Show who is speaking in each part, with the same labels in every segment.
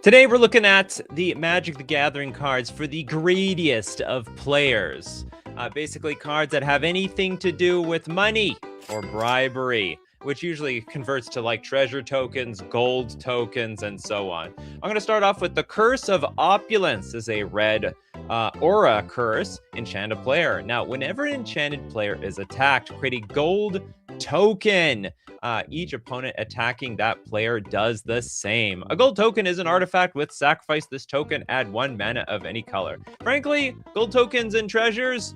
Speaker 1: Today we're looking at the Magic the Gathering cards for the greediest of players. Basically cards that have anything to do with money or bribery, which usually converts to like treasure tokens, gold tokens, and so on. I'm going to start off with the Curse of Opulence. This is a red aura curse, enchant a player. Now, whenever an enchanted player is attacked, create a gold token. Each opponent attacking that player does the same. A gold token is an artifact with sacrifice this token, add 1 mana of any color. Frankly, gold tokens and treasures,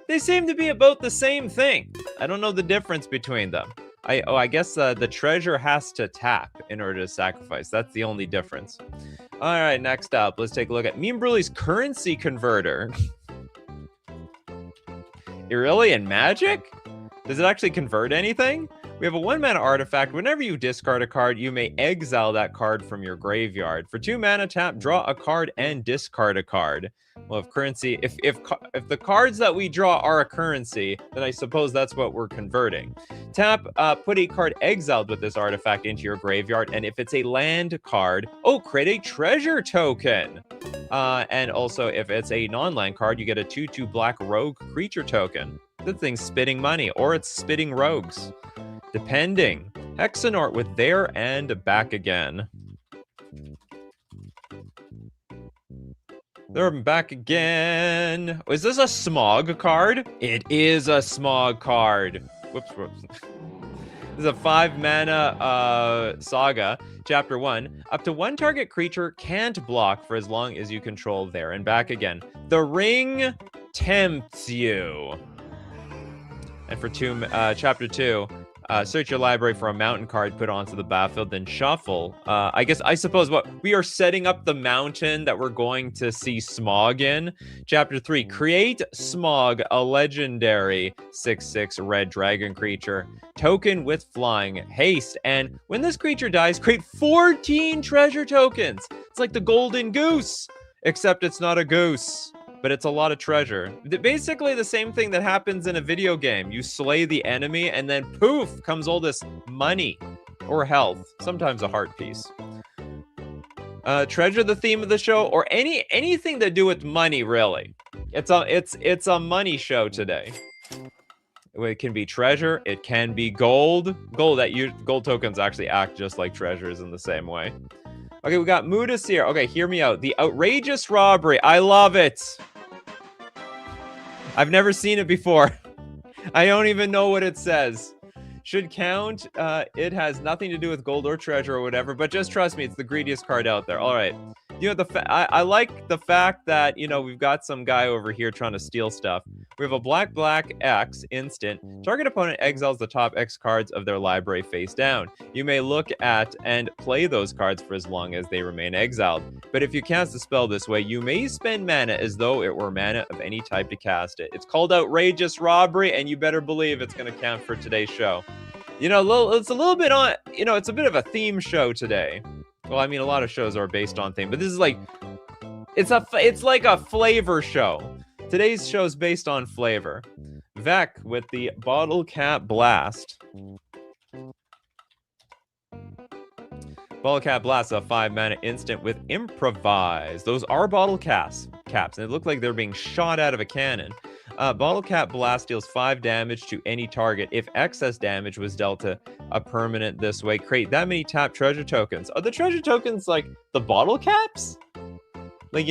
Speaker 1: they seem to be about the same thing. I don't know the difference between them. I guess the treasure has to tap in order to sacrifice. That's the only difference. All right, next up, let's take a look at Meme Brulee's Currency Converter. Really, in Magic? Does it actually convert anything? We have a 1-mana artifact. Whenever you discard a card, you may exile that card from your graveyard. For 2 mana, tap, draw a card, and discard a card. Well, if currency, if the cards that we draw are a currency, then I suppose that's what we're converting. Tap, put a card exiled with this artifact into your graveyard, and if it's a land card, create a treasure token. And also, if it's a non-land card, you get a 2/2 black rogue creature token. The thing's spitting money, or it's spitting rogues. Depending. Hexanort with there and back again. They're back again. Is this a smog card? It is a smog card. Whoops. This is a 5-mana saga. Chapter 1. Up to 1 target creature can't block for as long as you control there and back again. The ring tempts you. And for Chapter 2. Search your library for a mountain card, put onto the battlefield, then shuffle. I suppose what we are setting up the mountain that we're going to see Smog in. Chapter 3, create Smog, a legendary 6/6 red dragon creature. Token with flying, haste, and when this creature dies, create 14 treasure tokens. It's like the golden goose, except it's not a goose. But it's a lot of treasure. Basically the same thing that happens in a video game. You slay the enemy and then poof comes all this money or health, sometimes a heart piece. Treasure the theme of the show, or anything to do with money, really. It's a money show today. It can be treasure, it can be gold. Gold tokens actually act just like treasures in the same way. Okay, we got Mudis here. Okay, hear me out. The outrageous robbery. I love it. I've never seen it before. I don't even know what it says. Should count. It has nothing to do with gold or treasure or whatever, but just trust me, it's the greediest card out there. All right. You know, I like the fact that, you know, we've got some guy over here trying to steal stuff. We have a black X instant. Target opponent exiles the top X cards of their library face down. You may look at and play those cards for as long as they remain exiled. But if you cast the spell this way, you may spend mana as though it were mana of any type to cast it. It's called Outrageous Robbery, and you better believe it's going to count for today's show. You know, it's a little bit on, you know, it's a bit of a theme show today. Well, I mean, a lot of shows are based on theme, but this is like, it's like a flavor show. Today's show is based on flavor. Vec with the Bottle Cap Blast. Bottle Cap Blast, a 5-mana instant with Improvise. Those are bottle caps, and they look like they're being shot out of a cannon. Bottle Cap Blast deals 5 damage to any target. If excess damage was dealt to a permanent this way, create that many tap treasure tokens. Are the treasure tokens like the bottle caps? I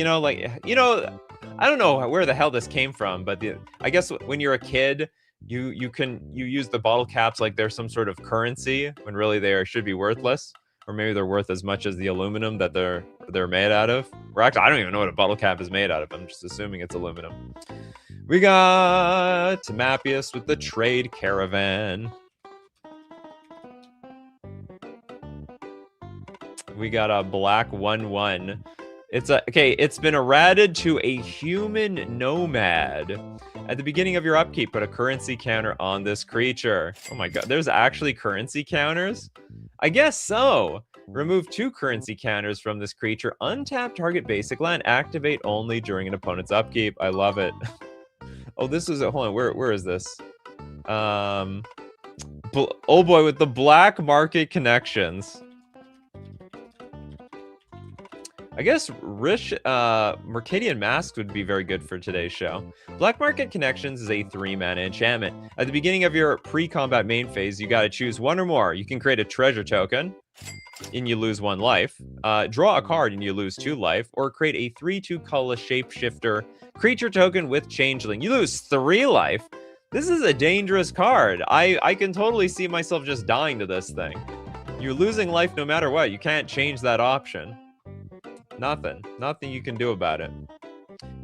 Speaker 1: don't know where the hell this came from, but I guess when you're a kid, you use the bottle caps like they're some sort of currency when really they should be worthless, or maybe they're worth as much as the aluminum that they're made out of. Or actually, I don't even know what a bottle cap is made out of. I'm just assuming it's aluminum. We got Mapius with the Trade Caravan. We got a black 1/1. It's been errated to a human nomad. At the beginning of your upkeep, put a currency counter on this creature. Oh my god, there's actually currency counters? I guess so. Remove 2 currency counters from this creature. Untap target basic land. Activate only during an opponent's upkeep. I love it. Oh, this is hold on. Where is this? Oh boy, with the black market connections. I guess Mercadian Mask would be very good for today's show. Black Market Connections is a 3-mana enchantment. At the beginning of your pre-combat main phase, you gotta choose one or more. You can create a treasure token, and you lose 1 life. Draw a card, and you lose 2 life. Or create a 3/2 colorless shapeshifter creature token with changeling. You lose 3 life. This is a dangerous card. I can totally see myself just dying to this thing. You're losing life no matter what. You can't change that option. Nothing you can do about it.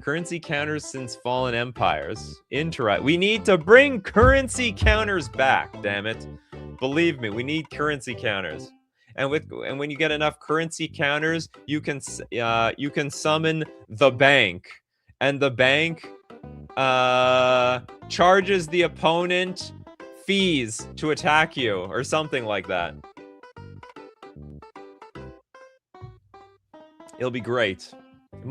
Speaker 1: Currency counters since Fallen Empires. We need to bring currency counters back, damn it. Believe me, we need currency counters. And when you get enough currency counters, you can summon the bank. And the bank charges the opponent fees to attack you or something like that. It'll be great. It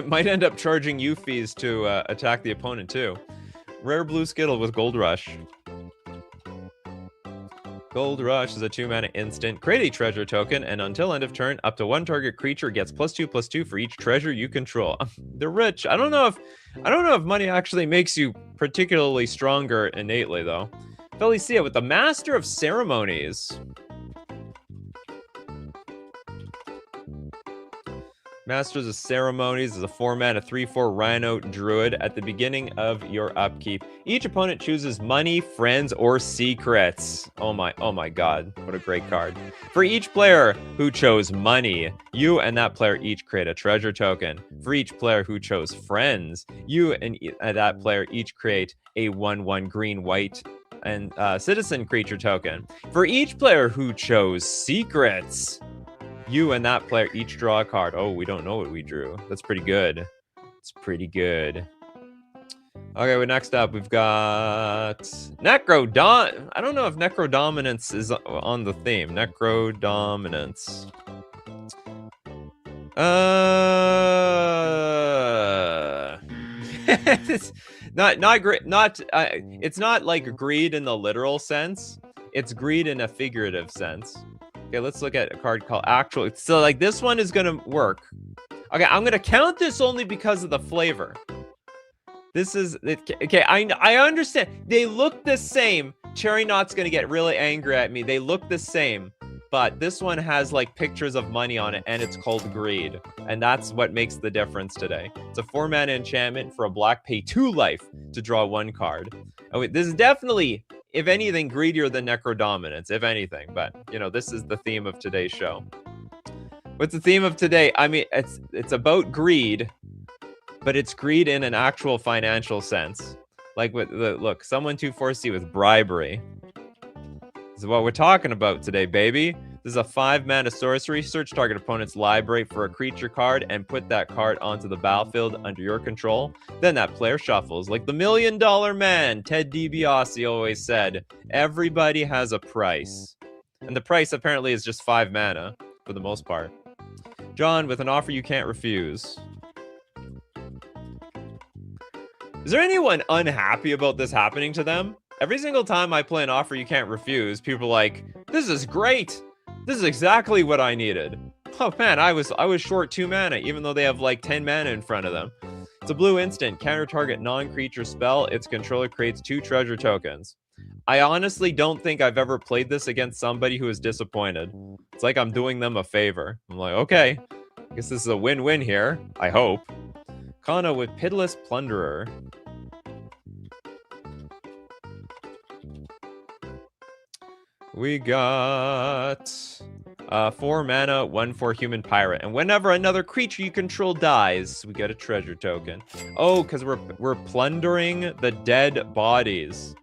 Speaker 1: might end up charging you fees to attack the opponent too. Rare blue Skittle with Gold Rush. Gold Rush is a 2-mana instant. Create a treasure token, and until end of turn, up to 1 target creature gets +2/+2 for each treasure you control. They're rich. I don't know if money actually makes you particularly stronger innately though. Felicia with the Master of Ceremonies. Masters of Ceremonies is a 4-mana 3/4 Rhino Druid at the beginning of your upkeep. Each opponent chooses money, friends, or secrets. Oh my god, what a great card. For each player who chose money, you and that player each create a treasure token. For each player who chose friends, you and that player each create a 1/1 green-white and citizen creature token. For each player who chose secrets, you and that player each draw a card. Oh, we don't know what we drew. That's pretty good. It's pretty good. Okay, well, next up, we've got Necrodominance. I don't know if Necrodominance is on the theme. Necrodominance. It's not great. It's not like greed in the literal sense. It's greed in a figurative sense. Okay, let's look at a card called Actual. So, like, this one is gonna work. Okay, I'm gonna count this only because of the flavor. This is okay. I understand. They look the same. Cherry Knot's gonna get really angry at me. They look the same, but this one has like pictures of money on it, and it's called Greed, and that's what makes the difference today. It's a 4-mana enchantment for a black. Pay 2 life to draw 1 card. Oh, this is definitely, if anything, greedier than Necrodominance, if anything. But, you know, this is the theme of today's show. What's the theme of today? I mean, it's about greed, but it's greed in an actual financial sense. Like, with look, someone 2/4C with bribery. This is what we're talking about today, baby. This is a 5-mana sorcery. Search target opponent's library for a creature card and put that card onto the battlefield under your control. Then that player shuffles. Like the $1 Million Man, Ted DiBiase always said, everybody has a price. And the price apparently is just 5 mana, for the most part. John, with an offer you can't refuse. Is there anyone unhappy about this happening to them? Every single time I play an offer you can't refuse, people are like, this is great. This is exactly what I needed. Oh man, I was short 2 mana, even though they have like 10 mana in front of them. It's a blue instant. Counter target non-creature spell. Its controller creates 2 treasure tokens. I honestly don't think I've ever played this against somebody who is disappointed. It's like I'm doing them a favor. I'm like, okay, I guess this is a win-win here. I hope. Kana with Pitiless Plunderer. We got 4 mana, 1/4 human pirate. And whenever another creature you control dies, we get a treasure token. Oh, because we're plundering the dead bodies.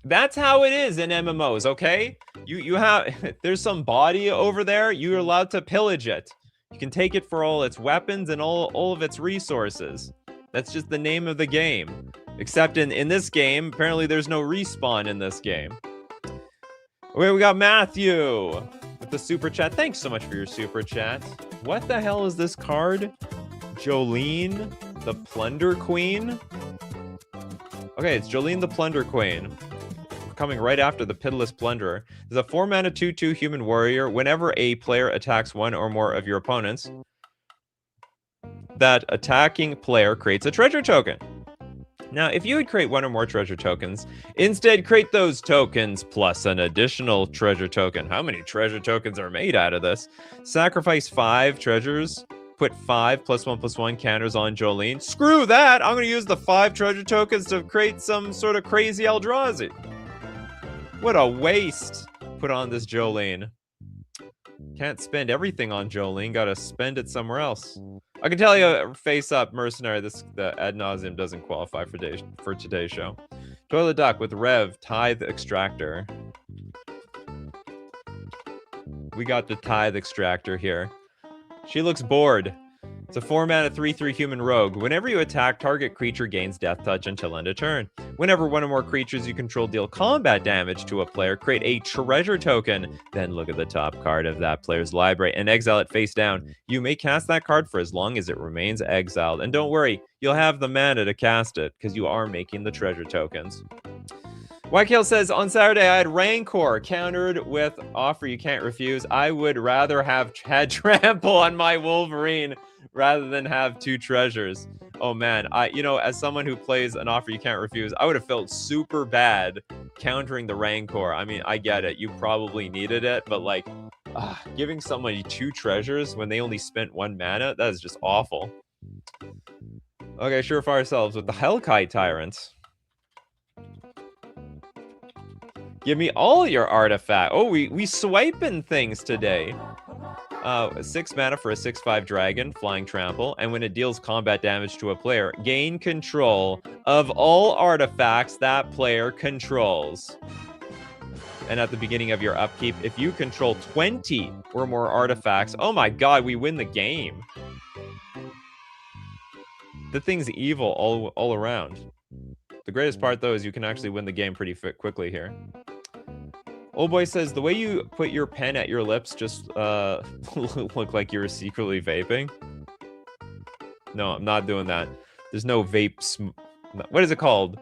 Speaker 1: That's how it is in MMOs, okay? You have, there's some body over there, you're allowed to pillage it. You can take it for all its weapons and all of its resources. That's just the name of the game. Except in this game, apparently there's no respawn in this game. Okay, we got Matthew with the super chat. Thanks so much for your super chat. What the hell is this card? Jolene, the Plunder Queen? Okay, it's Jolene the Plunder Queen. coming right after the Pitiless Plunderer. There's a 4-mana 2/2 human warrior. Whenever a player attacks one or more of your opponents, that attacking player creates a treasure token. Now, if you would create one or more treasure tokens, instead create those tokens plus an additional treasure token. How many treasure tokens are made out of this? Sacrifice 5 treasures. Put 5 +1/+1 counters on Jolene. Screw that! I'm going to use the 5 treasure tokens to create some sort of crazy Eldrazi. What a waste. Put on this Jolene. Can't spend everything on Jolene. Gotta spend it somewhere else. I can tell you, face up, Mercenary, the ad nauseum doesn't qualify for today's show. Toilet Duck with Rev, Tithe Extractor. We got the Tithe Extractor here. She looks bored. It's a 4-mana 3/3 human rogue. Whenever you attack, target creature gains death touch until end of turn. Whenever one or more creatures you control deal combat damage to a player, create a treasure token. Then look at the top card of that player's library and exile it face down. You may cast that card for as long as it remains exiled. And don't worry, you'll have the mana to cast it because you are making the treasure tokens. YKL says, on Saturday I had Rancor countered with offer you can't refuse. I would rather have had trample on my Wolverine rather than have 2 treasures. Oh man, as someone who plays an offer you can't refuse, I would have felt super bad countering the Rancor. I mean, I get it. You probably needed it, but like, giving somebody 2 treasures when they only spent 1 mana, that is just awful. Okay, Surefire ourselves with the Hellkite Tyrants. Give me all your artifact. Oh, we swiping things today. 6 mana for a 6/5 dragon, flying trample, and when it deals combat damage to a player, gain control of all artifacts that player controls. And at the beginning of your upkeep, if you control 20 or more artifacts, oh my god, we win the game. The thing's evil all around. The greatest part, though, is you can actually win the game pretty quickly here. Old Boy says, the way you put your pen at your lips just look like you're secretly vaping. No, I'm not doing that. There's no vape. What is it called?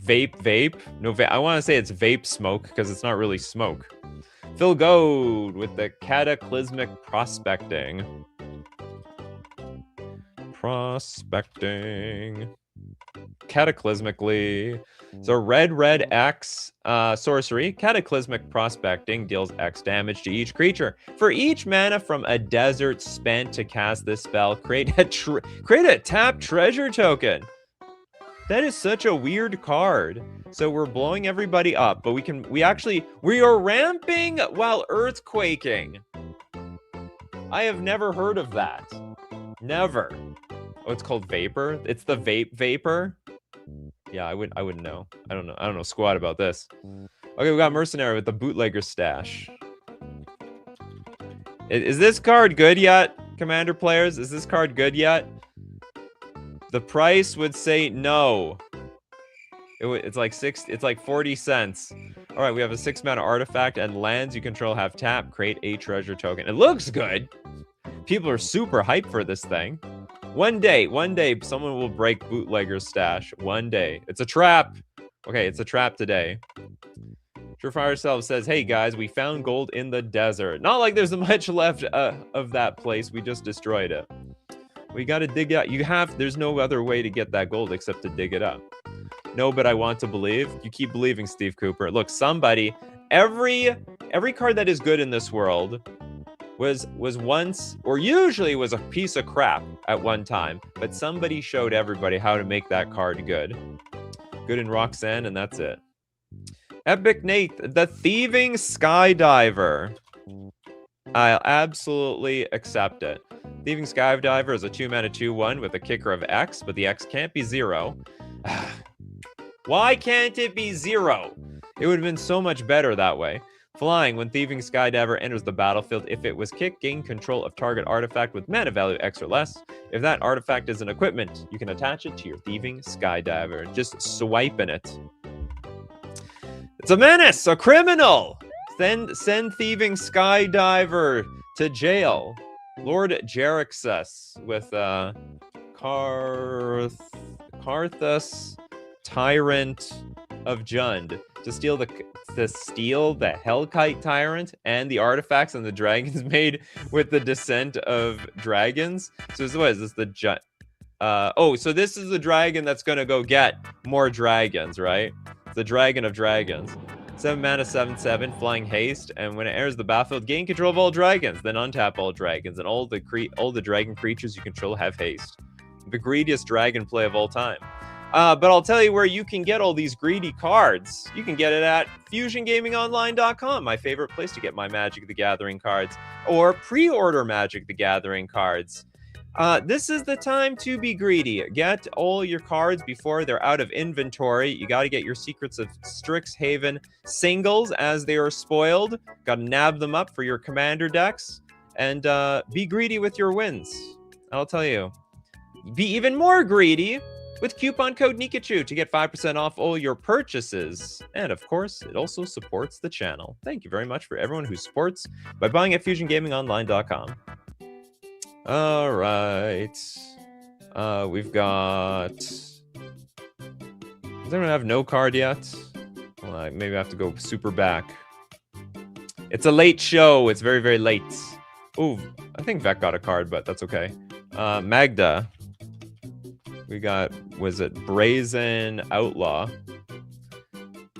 Speaker 1: Vape? No, I want to say it's vape smoke because it's not really smoke. Phil Goad with the Cataclysmic Prospecting. Cataclysmically. So red X sorcery. Cataclysmic Prospecting deals X damage to each creature. For each mana from a desert spent to cast this spell, create a tap treasure token. That is such a weird card. So we're blowing everybody up, but we are ramping while earthquaking. I have never heard of that. Never. Oh, it's called Vapor? It's the Vapor? Yeah, I wouldn't know. I don't know squat about this. Okay, we got Mercenary with the Bootlegger Stash. Is this card good yet, Commander players? Is this card good yet? The price would say no. It's like 40 cents. All right, we have a 6-mana artifact and lands you control have tap, create a treasure token. It looks good. People are super hyped for this thing. One day, someone will break Bootlegger's Stash. One day. It's a trap. Okay, it's a trap today. Surefire Self says, hey guys, we found gold in the desert. Not like there's much left of that place. We just destroyed it. We gotta dig out. There's no other way to get that gold except to dig it up. No, but I want to believe. You keep believing, Steve Cooper. Look, every card that is good in this world was once, or usually was a piece of crap at one time, but somebody showed everybody how to make that card good. Good in Roxanne, and that's it. Epic Nate, the Thieving Skydiver. I'll absolutely accept it. Thieving Skydiver is a 2-mana 2/1 with a kicker of X, but the X can't be 0. Why can't it be 0? It would have been so much better that way. Flying, when Thieving Skydiver enters the battlefield, if it was kicked, gain control of target artifact with mana value X or less. If that artifact is an equipment, you can attach it to your Thieving Skydiver. Just swiping it. It's a menace, a criminal! Send Thieving Skydiver to jail. Lord Jeraxus with Karthus Tyrant of Jund to steal the Hellkite Tyrant and the artifacts and the dragons made with the Descent of Dragons. So what is this? The Jund. So this is the dragon that's gonna go get more dragons, right? It's the Dragon of Dragons. 7 mana, 7/7, flying haste, and when it enters the battlefield, gain control of all dragons, then untap all dragons, and all the dragon creatures you control have haste. The greediest dragon play of all time. But I'll tell you where you can get all these greedy cards. You can get it at FusionGamingOnline.com, my favorite place to get my Magic the Gathering cards, or pre-order Magic the Gathering cards. This is the time to be greedy. Get all your cards before they're out of inventory. You got to get your Secrets of Strixhaven singles as they are spoiled. Got to nab them up for your commander decks. And be greedy with your wins. I'll tell you. Be even more greedy with coupon code Nikachu to get 5% off all your purchases. And of course, it also supports the channel. Thank you very much for everyone who supports by buying at FusionGamingOnline.com. All right. We've got... Does anyone have no card yet? Well, maybe I have to go super back. It's a late show. It's very, very late. Ooh, I think Vec got a card, but that's okay. Magda. We got, was it Brazen Outlaw?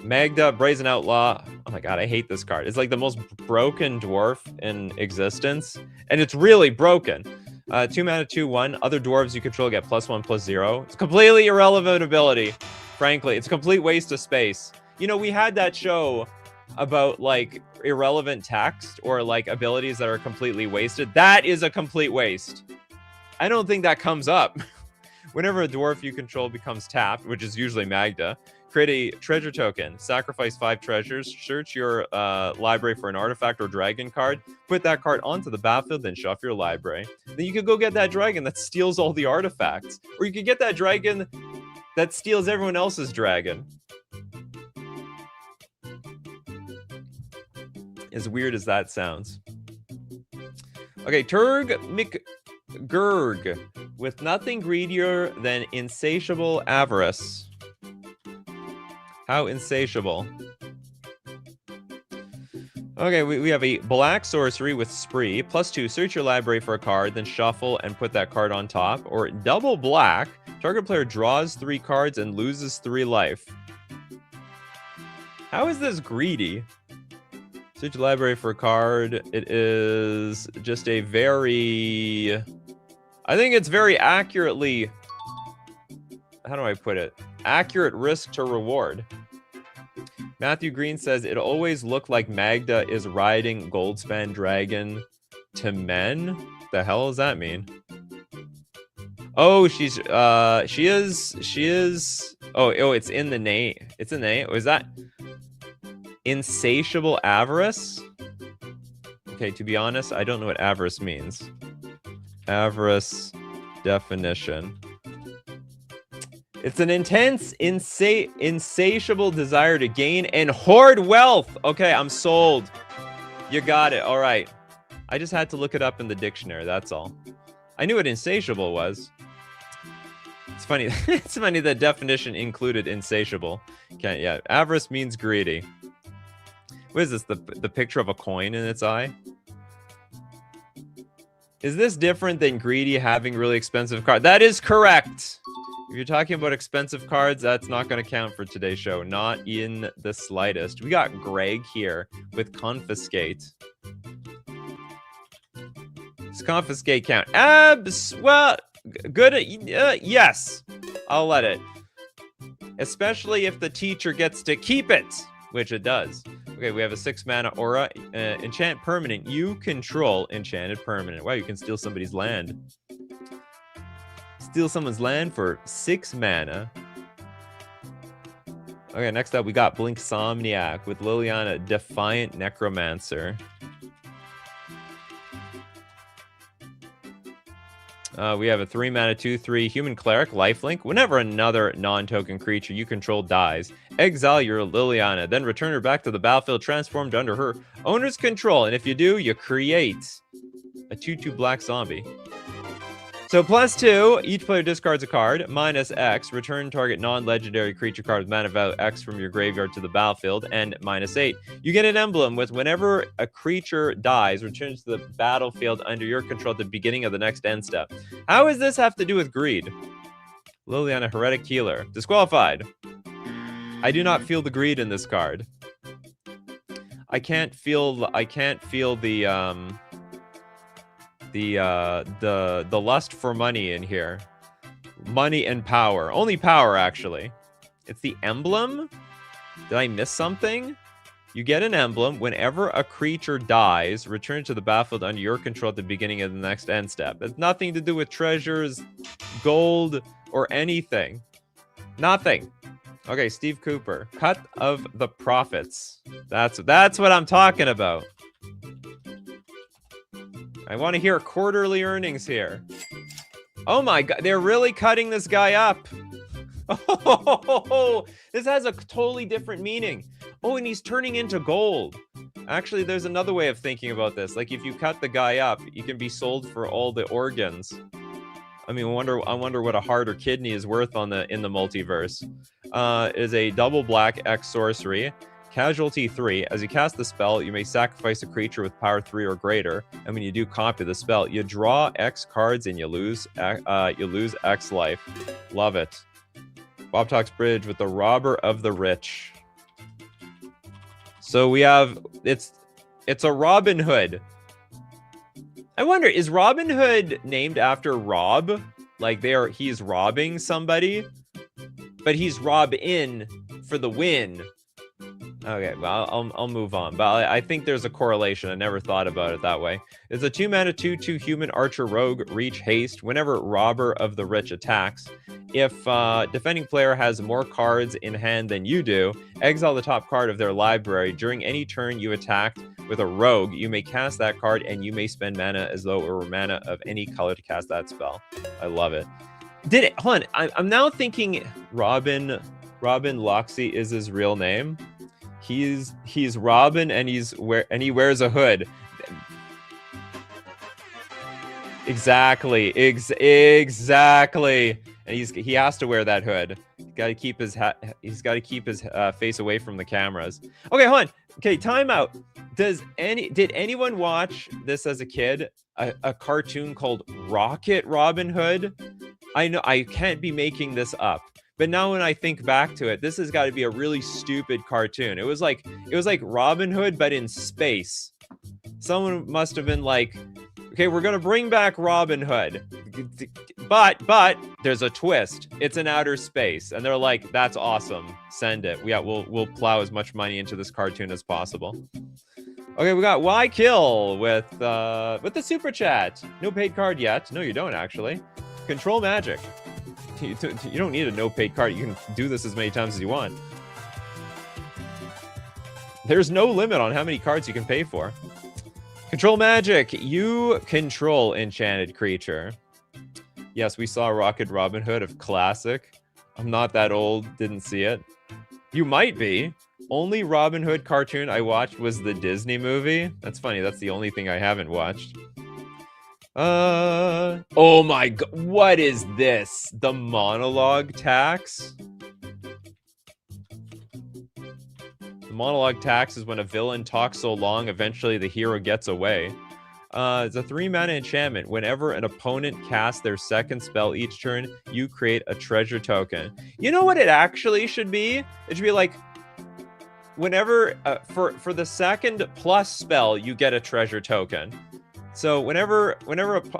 Speaker 1: Magda, Brazen Outlaw. Oh my god, I hate this card. It's like the most broken dwarf in existence. And it's really broken. 2 mana, 2/1. Other dwarves you control get +1/+0. It's completely irrelevant ability. Frankly, it's a complete waste of space. You know, we had that show about like irrelevant text or like abilities that are completely wasted. That is a complete waste. I don't think that comes up. Whenever a dwarf you control becomes tapped, which is usually Magda, create a treasure token, sacrifice 5 treasures, search your library for an artifact or dragon card, put that card onto the battlefield, then shuffle your library. Then you could go get that dragon that steals all the artifacts. Or you could get that dragon that steals everyone else's dragon. As weird as that sounds. Okay, Turg McGurg. With nothing greedier than insatiable avarice. How insatiable. Okay, we have a black sorcery with Spree. +2, search your library for a card, then shuffle and put that card on top. Or double black, target player draws 3 cards and loses 3 life. How is this greedy? Search your library for a card. It is just a very... I think it's very accurately... How do I put it? Accurate risk to reward. Matthew Green says, it always looked like Magda is riding Goldspan Dragon to men. The hell does that mean? Oh, she is. Oh, it's in the name. It's in the name. Was that insatiable avarice? Okay, to be honest, I don't know what avarice means. Avarice definition. It's an intense, insatiable desire to gain and hoard wealth. Okay, I'm sold. You got it. All right. I just had to look it up in the dictionary. That's all. I knew what insatiable was. It's funny. It's funny that definition included insatiable. Can't yet. Avarice means greedy. What is this? The picture of a coin in its eye? Is this different than greedy having really expensive cards? That is correct. If you're talking about expensive cards, that's not going to count for today's show. Not in the slightest. We got Greg here with Confiscate. Does Confiscate count? Well, good. Yes. I'll let it. Especially if the teacher gets to keep it, which it does. Okay, we have a 6 mana aura. Enchant permanent. You control enchanted permanent. Wow, you can steal somebody's land. Steal someone's land for 6 mana. Okay, next up we got Blinksomniac with Liliana, Defiant Necromancer. We have a 3 mana 2/3 Human Cleric, Lifelink. Whenever another non-token creature you control dies, exile your Liliana, then return her back to the battlefield transformed under her owner's control. And if you do, you create a 2/2 black zombie. So +2, each player discards a card. -X, return target non-legendary creature card with mana value X from your graveyard to the battlefield. And -8, you get an emblem with whenever a creature dies, returns to the battlefield under your control at the beginning of the next end step. How does this have to do with greed? Liliana, Heretic Healer. Disqualified. I do not feel the greed in this card. I can't feel the lust for money in here. Money and power. Only power, actually. It's the emblem? Did I miss something? You get an emblem. Whenever a creature dies, return to the battlefield under your control at the beginning of the next end step. It's nothing to do with treasures, gold, or anything. Nothing. Okay, Steve Cooper. Cut of the profits. That's what I'm talking about. I want to hear quarterly earnings here. Oh my god, they're really cutting this guy up. Oh, this has a totally different meaning. Oh, and he's turning into gold. Actually, there's another way of thinking about this. Like, if you cut the guy up, you can be sold for all the organs. I mean, I wonder what a heart or kidney is worth in the multiverse. Is a double black X sorcery. Casualty 3. As you cast the spell, you may sacrifice a creature with power 3 or greater. And when you do copy the spell, you draw X cards and you lose X life. Love it. Bob Talks Bridge with the Robber of the Rich. So we have it's a Robin Hood. I wonder, is Robin Hood named after Rob? Like he's robbing somebody, but he's Robin for the win. Okay, well, I'll move on. But I think there's a correlation. I never thought about it that way. It's a 2-mana 2/2 human archer rogue, reach haste. Whenever Robber of the Rich attacks, if defending player has more cards in hand than you do, exile the top card of their library. During any turn you attacked with a rogue, you may cast that card and you may spend mana as though it were mana of any color to cast that spell. I love it. Hold on, I'm now thinking Robin Loxley is his real name. He's Robin and he wears a hood. Exactly. And he has to wear that hood. He's got to keep his face away from the cameras. Okay, hold on. Okay, time out. Did anyone watch this as a kid? A cartoon called Rocket Robin Hood? I know I can't be making this up. But now when I think back to it, this has got to be a really stupid cartoon. It was like Robin Hood, but in space. Someone must have been like, okay, we're gonna bring back Robin Hood, but there's a twist. It's in outer space, and they're like, that's awesome. Send it. We'll plow as much money into this cartoon as possible. Okay, we got Why Kill with the super chat. No paid card yet. No, you don't actually. Control Magic. You don't need a no paid card. You can do this as many times as you want. There's no limit on how many cards you can pay for. Control Magic. You control enchanted creature. Yes, we saw Rocket Robin Hood of Classic. I'm not that old. Didn't see it. You might be. Only Robin Hood cartoon I watched was the Disney movie. That's funny. That's the only thing I haven't watched. Oh my god, what is this? The monologue tax? The monologue tax is when a villain talks so long, eventually the hero gets away. It's a 3-mana enchantment. Whenever an opponent casts their second spell each turn, you create a treasure token. You know what it actually should be? It should be like, whenever, for the second plus spell, you get a treasure token. So whenever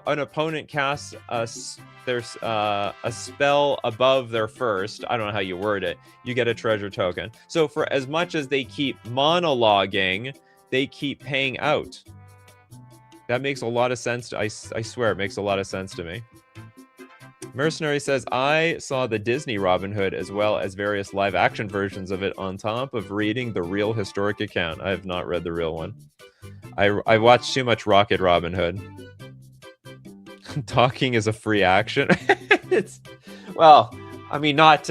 Speaker 1: an opponent casts a spell above their first, I don't know how you word it, you get a treasure token. So for as much as they keep monologuing, they keep paying out. That makes a lot of sense. I swear it makes a lot of sense to me. Mercenary says, I saw the Disney Robin Hood as well as various live action versions of it on top of reading the real historic account. I have not read the real one. I watched too much Rocket Robin Hood. Talking is a free action. It's, well, I mean, not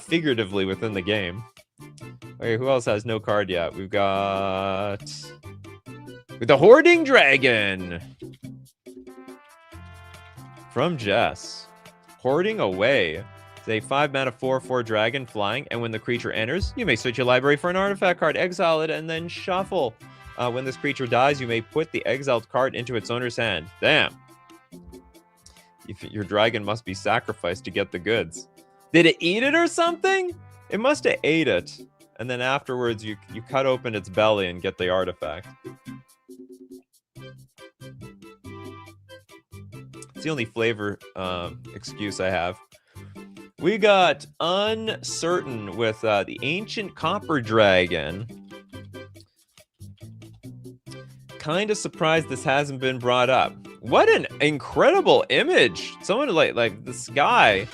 Speaker 1: figuratively within the game. Okay, who else has no card yet? We've got the Hoarding Dragon. From Jess. Hoarding Away. It's a 5 mana 4/4 dragon flying, and when the creature enters, you may search your library for an artifact card, exile it, and then shuffle. When this creature dies, you may put the exiled card into its owner's hand. Damn. Your dragon must be sacrificed to get the goods. Did it eat it or something? It must have ate it. And then afterwards, you cut open its belly and get the artifact. It's the only flavor excuse I have. We got Uncertain with the Ancient Copper Dragon. Kind of surprised this hasn't been brought up. What an incredible image! Someone like this guy,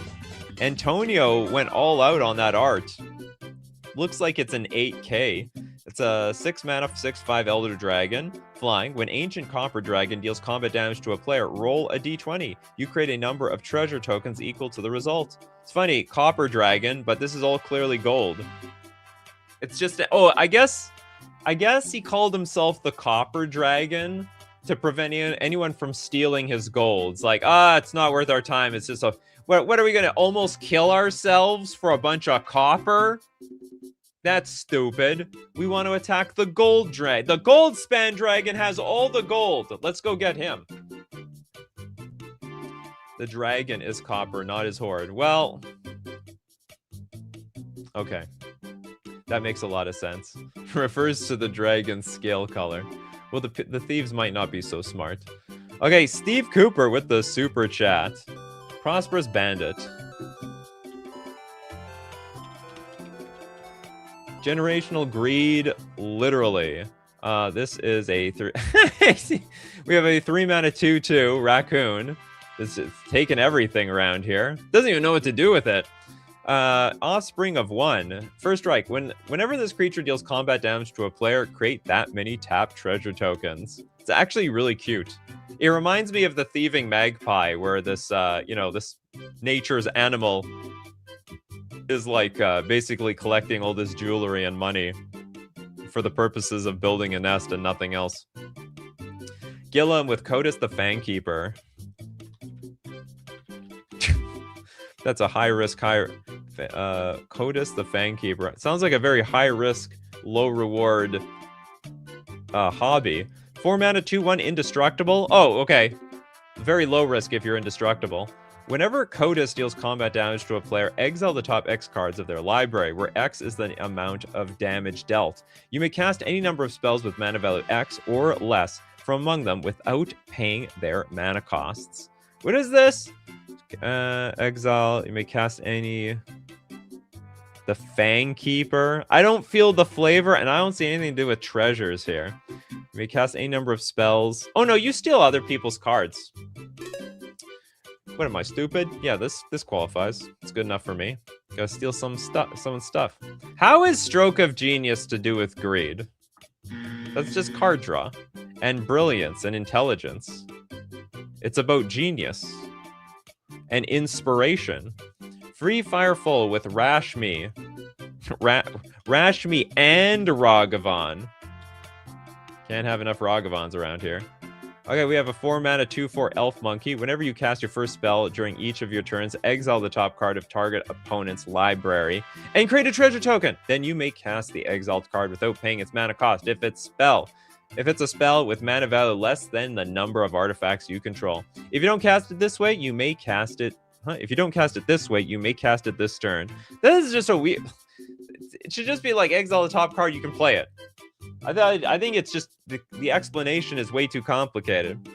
Speaker 1: Antonio, went all out on that art. Looks like it's an 8K. It's a 6 mana 6/5 Elder Dragon flying. When Ancient Copper Dragon deals combat damage to a player, roll a d20. You create a number of treasure tokens equal to the result. It's funny, Copper Dragon, but this is all clearly gold. It's just oh, I guess he called himself the Copper Dragon to prevent anyone from stealing his gold. It's like, it's not worth our time. It's just what are we gonna almost kill ourselves for a bunch of copper? That's stupid. We want to attack the gold dragon. The gold span dragon has all the gold. Let's go get him. The dragon is copper, not his hoard. Well, okay. That makes a lot of sense. Refers to the dragon's scale color. Well, the thieves might not be so smart. Okay, Steve Cooper with the super chat. Prosperous Bandit. Generational Greed, literally. This is a we have a 3 mana 2/2 raccoon. This is taking everything around here. Doesn't even know what to do with it. Offspring of 1. First strike. Whenever this creature deals combat damage to a player, create that many tapped treasure tokens. It's actually really cute. It reminds me of the Thieving Magpie, where this, this nature's animal is like basically collecting all this jewelry and money for the purposes of building a nest and nothing else. Gilliam with Codus the Fangkeeper. That's a high-risk, Codus the Fangkeeper. It sounds like a very high-risk, low-reward hobby. 4 mana 2/1 indestructible. Oh, okay. Very low risk if you're indestructible. Whenever Codus deals combat damage to a player, exile the top X cards of their library, where X is the amount of damage dealt. You may cast any number of spells with mana value X or less from among them without paying their mana costs. What is this? Exile. You may cast any... The Fangkeeper. I don't feel the flavor, and I don't see anything to do with treasures here. You may cast any number of spells. Oh no, you steal other people's cards. What am I, stupid? Yeah, this qualifies. It's good enough for me. Gotta steal someone's stuff. How is Stroke of Genius to do with greed? That's just card draw. And brilliance and intelligence. It's about genius. And inspiration. Free Firefall with Rashmi. Rashmi and Ragavan. Can't have enough Ragavans around here. Okay, we have a 4 mana 2/4 Elf Monkey. Whenever you cast your first spell during each of your turns, exile the top card of target opponent's library and create a treasure token. Then you may cast the exiled card without paying its mana cost if it's a spell with mana value less than the number of artifacts you control. If you don't cast it this way, you may cast it... If you don't cast it this way, you may cast it this turn. This is just a weird... It should just be like exile the top card, you can play it. I think it's just the explanation is way too complicated.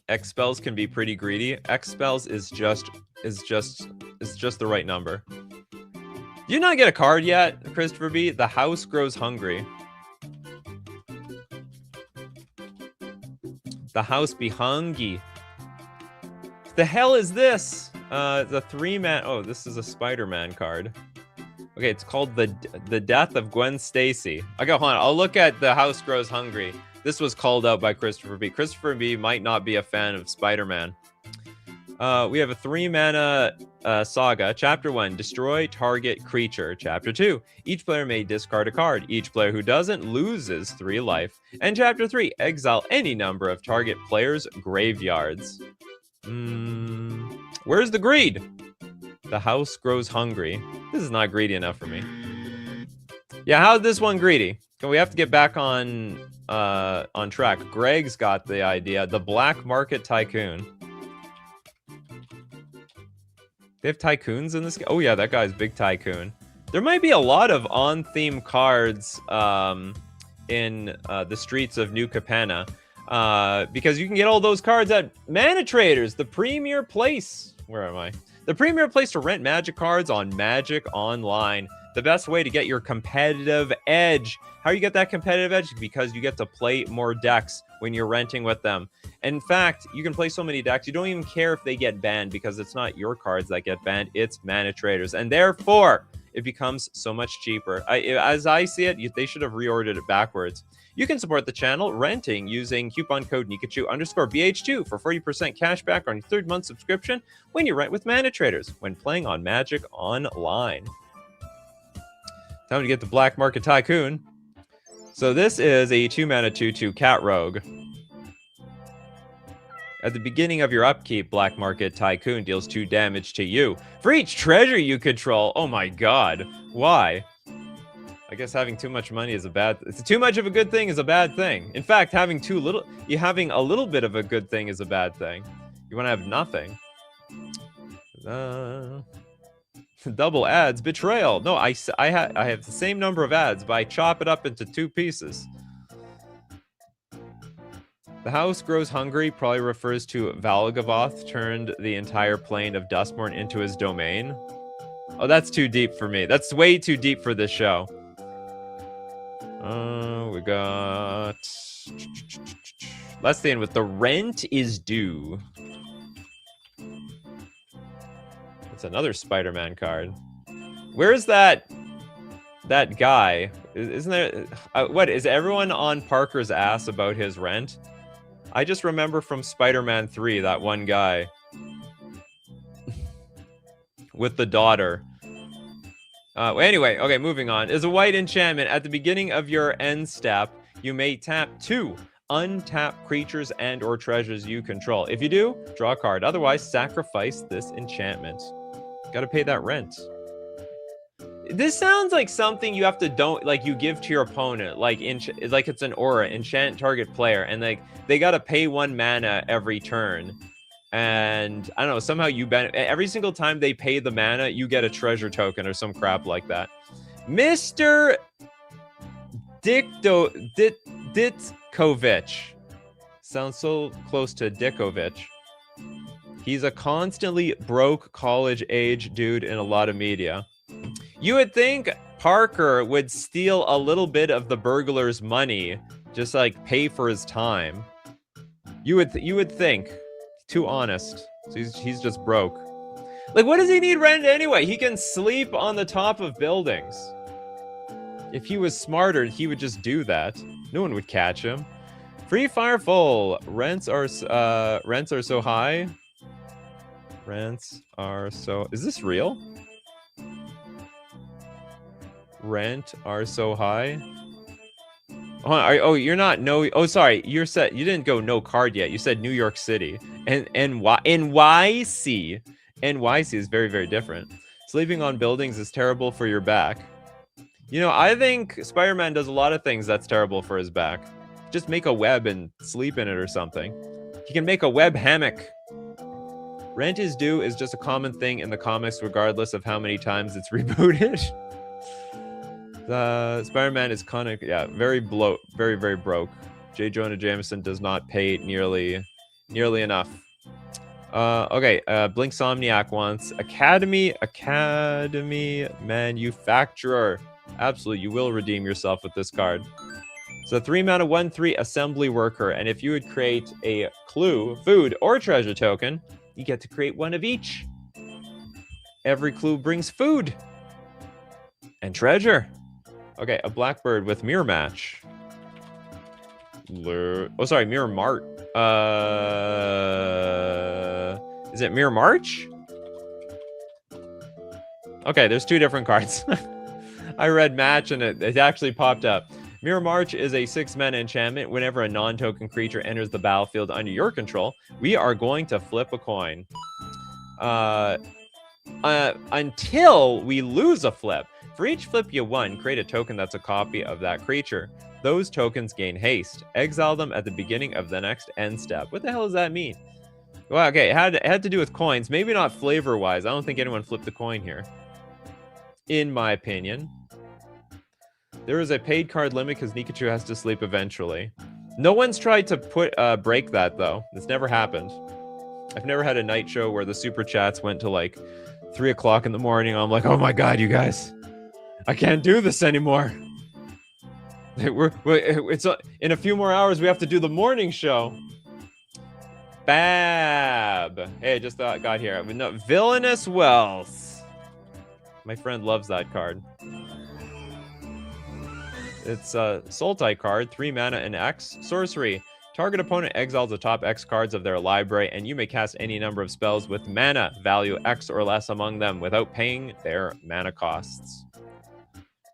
Speaker 1: X spells can be pretty greedy. X spells is just the right number. Do you not get a card yet, Christopher B? The house grows hungry. The house be hungry. The hell is this? The 3-man. Oh, this is a Spider-Man card. Okay, it's called the Death of Gwen Stacy. Okay, hold on. I'll look at The House Grows Hungry. This was called out by Christopher B. Christopher B might not be a fan of Spider-Man. We have a 3-mana saga. Chapter 1, destroy target creature. Chapter 2, each player may discard a card. Each player who doesn't loses 3 life. And Chapter 3, exile any number of target players' graveyards. Where's the greed? The house grows hungry. This is not greedy enough for me. Yeah, how's this one greedy? We have to get back on track. Greg's got the idea. The Black Market Tycoon. They have tycoons in this game? Oh yeah, that guy's big tycoon. There might be a lot of on-theme cards in the streets of New Capenna. Because you can get all those cards at Mana Traders, the premier place. Where am I? The premier place to rent Magic cards on Magic Online. The best way to get your competitive edge. How you get that competitive edge? Because you get to play more decks when you're renting with them. In fact, you can play so many decks, you don't even care if they get banned because it's not your cards that get banned, it's Mana Traders. And therefore, it becomes so much cheaper. As I see it, they should have reordered it backwards. You can support the channel renting using coupon code Nikachu_BH2 for 40% cash back on your 3rd month subscription when you rent with Mana Traders when playing on Magic Online. Time to get the Black Market Tycoon. So this is a 2-mana 2/2 Cat Rogue. At the beginning of your upkeep, Black Market Tycoon deals 2 damage to you. For each treasure you control. Oh my god. Why? I guess having too much money is a bad... Too much of a good thing is a bad thing. In fact, having a little bit of a good thing is a bad thing. You want to have nothing. Double ads. Betrayal. No, I have the same number of ads, but I chop it up into 2 pieces. The house grows hungry probably refers to Valgavoth turned the entire plane of Dustmorn into his domain. Oh, that's too deep for me. That's way too deep for this show. We got... Let's stay in with the rent is due. That's another Spider-Man card. Where's that guy? Isn't there... what, is everyone on Parker's ass about his rent? I just remember from Spider-Man 3, that one guy. With the daughter. Anyway, okay, moving on. Is a white enchantment. At the beginning of your end step, you may tap 2 untapped creatures and or treasures you control. If you do, draw a card. Otherwise, sacrifice this enchantment. Gotta pay that rent. This sounds like something you have to you give to your opponent, like it's an aura, enchant target player, and they gotta pay 1 mana every turn. And I don't know, somehow you every single time they pay the mana, you get a treasure token or some crap like that. Mr. Ditkovich. Sounds so close to Dickovich. He's a constantly broke college-age dude in a lot of media. You would think Parker would steal a little bit of the burglar's money, just like pay for his time. You would think. Too honest. So he's just broke. Like, what does he need rent anyway? He can sleep on the top of buildings. If he was smarter, he would just do that. No one would catch him. Free Fire Full. Rents are so high. Rents are so... Is this real? Rent are so high. Oh, you're not no. Oh, sorry. You didn't go no card yet. You said New York City and NYC. NYC is very, very different. Sleeping on buildings is terrible for your back. You know, I think Spider-Man does a lot of things that's terrible for his back. Just make a web and sleep in it or something. He can make a web hammock. Rent is due is just a common thing in the comics, regardless of how many times it's rebooted. Spider-Man is kind of, yeah, very broke. J. Jonah Jameson does not pay nearly enough. Okay, Blink Somniac wants Academy Manufacturer. Absolutely, you will redeem yourself with this card. So 3 mana 1/3 Assembly Worker, and if you would create a clue, food, or treasure token, you get to create 1 of each. Every clue brings food and treasure. Okay, a Blackbird with Mirror Match. Oh, sorry, Mirror Mart. Is it Mirror March? Okay, there's two different cards. I read match and it actually popped up. Mirror March is a 6-mana enchantment. Whenever a non-token creature enters the battlefield under your control, we are going to flip a coin. Until we lose a flip. For each flip you won, create a token that's a copy of that creature. Those tokens gain haste. Exile them at the beginning of the next end step. What the hell does that mean? Well, okay, it had to do with coins. Maybe not flavor-wise. I don't think anyone flipped a coin here. In my opinion. There is a paid card limit because Nikachu has to sleep eventually. No one's tried to break that, though. It's never happened. I've never had a night show where the super chats went to like 3 o'clock in the morning. I'm like, oh my god, you guys. I can't do this anymore. It's in a few more hours, we have to do the morning show. Bab. Hey, I just got here. No, Villainous Wealth. My friend loves that card. It's a Soul-type card, 3 mana and X. Sorcery. Target opponent exiles the top X cards of their library, and you may cast any number of spells with mana value X or less among them without paying their mana costs.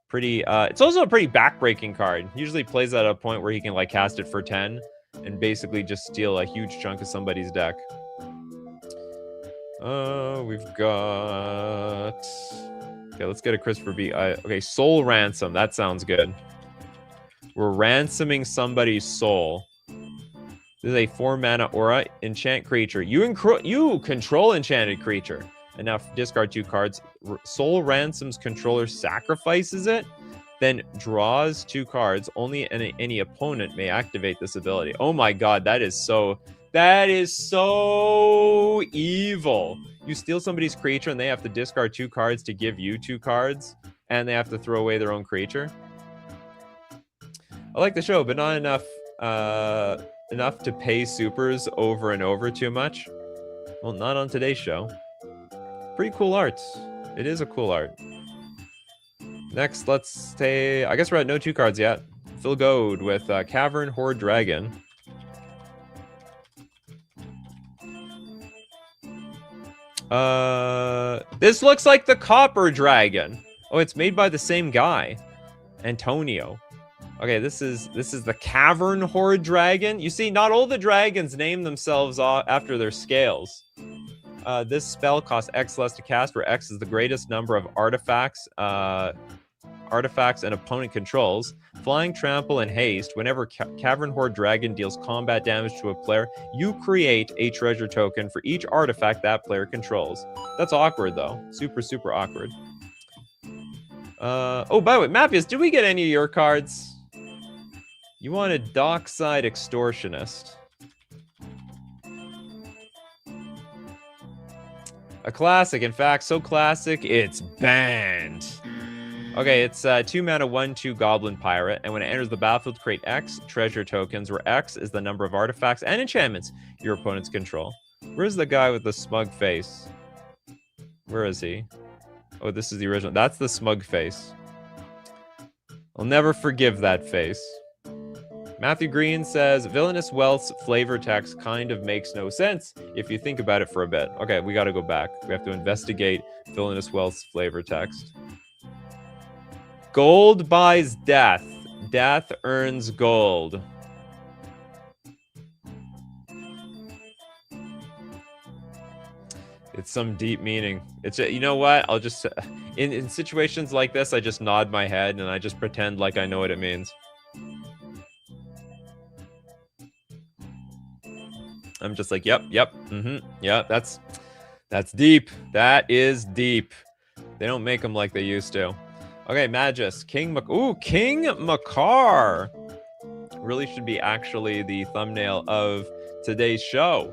Speaker 1: Pretty, it's also a pretty backbreaking card. Usually plays at a point where he can like cast it for 10 and basically just steal a huge chunk of somebody's deck. We've got... Okay, let's get a Christopher B. Okay, Soul Ransom. That sounds good. We're ransoming somebody's soul. This is a 4-mana aura. Enchant creature. You control enchanted creature. And now discard 2 cards. Soul Ransom's controller sacrifices it, then draws 2 cards. Only any opponent may activate this ability. Oh my god, that is so evil. You steal somebody's creature and they have to discard 2 cards to give you 2 cards, and they have to throw away their own creature. I like the show, but not enough to pay supers over and over too much. Well, not on today's show. Pretty cool art. It is a cool art. Next, let's say... I guess we're at no 2 cards yet. Phil Goad with Cavern Horde Dragon. This looks like the Copper Dragon. Oh, it's made by the same guy. Antonio. Okay, this is the Cavern Horde Dragon. You see, not all the dragons name themselves after their scales. This spell costs X less to cast, where X is the greatest number of artifacts an opponent controls. Flying, Trample, and Haste. Whenever Cavern Horde Dragon deals combat damage to a player, you create a treasure token for each artifact that player controls. That's awkward, though. Super, super awkward. Oh, by the way, Mappius, did we get any of your cards? You want a Dockside Extortionist. A classic, in fact, so classic, it's banned. Okay, it's 2 mana, 1/2 Goblin Pirate, and when it enters the battlefield, create X treasure tokens, where X is the number of artifacts and enchantments your opponents control. Where's the guy with the smug face? Where is he? Oh, this is the original. That's the smug face. I'll never forgive that face. Matthew Green says, Villainous Wealth's flavor text kind of makes no sense if you think about it for a bit. Okay, we gotta go back. We have to investigate Villainous Wealth's flavor text. Gold buys death. Death earns gold. It's some deep meaning. It's, you know what? I'll just, in situations like this, I just nod my head and I just pretend like I know what it means. I'm just like, yep, yeah, that's deep. That is deep. They don't make them like they used to. Okay, Magus, King Makar. Really should be actually the thumbnail of today's show.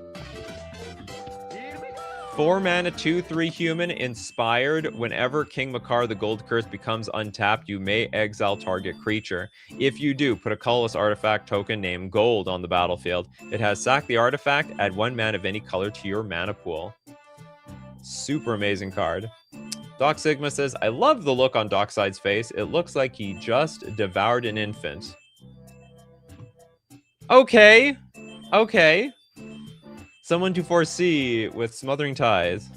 Speaker 1: 4 mana, 2/3 human, inspired. Whenever King Makar the Gold Curse becomes untapped, you may exile target creature. If you do, put a colorless artifact token named Gold on the battlefield. It has sack the artifact, add 1 mana of any color to your mana pool. Super amazing card. Doc Sigma says, I love the look on Dockside's face. It looks like he just devoured an infant. Okay. Someone to foresee with Smothering Ties.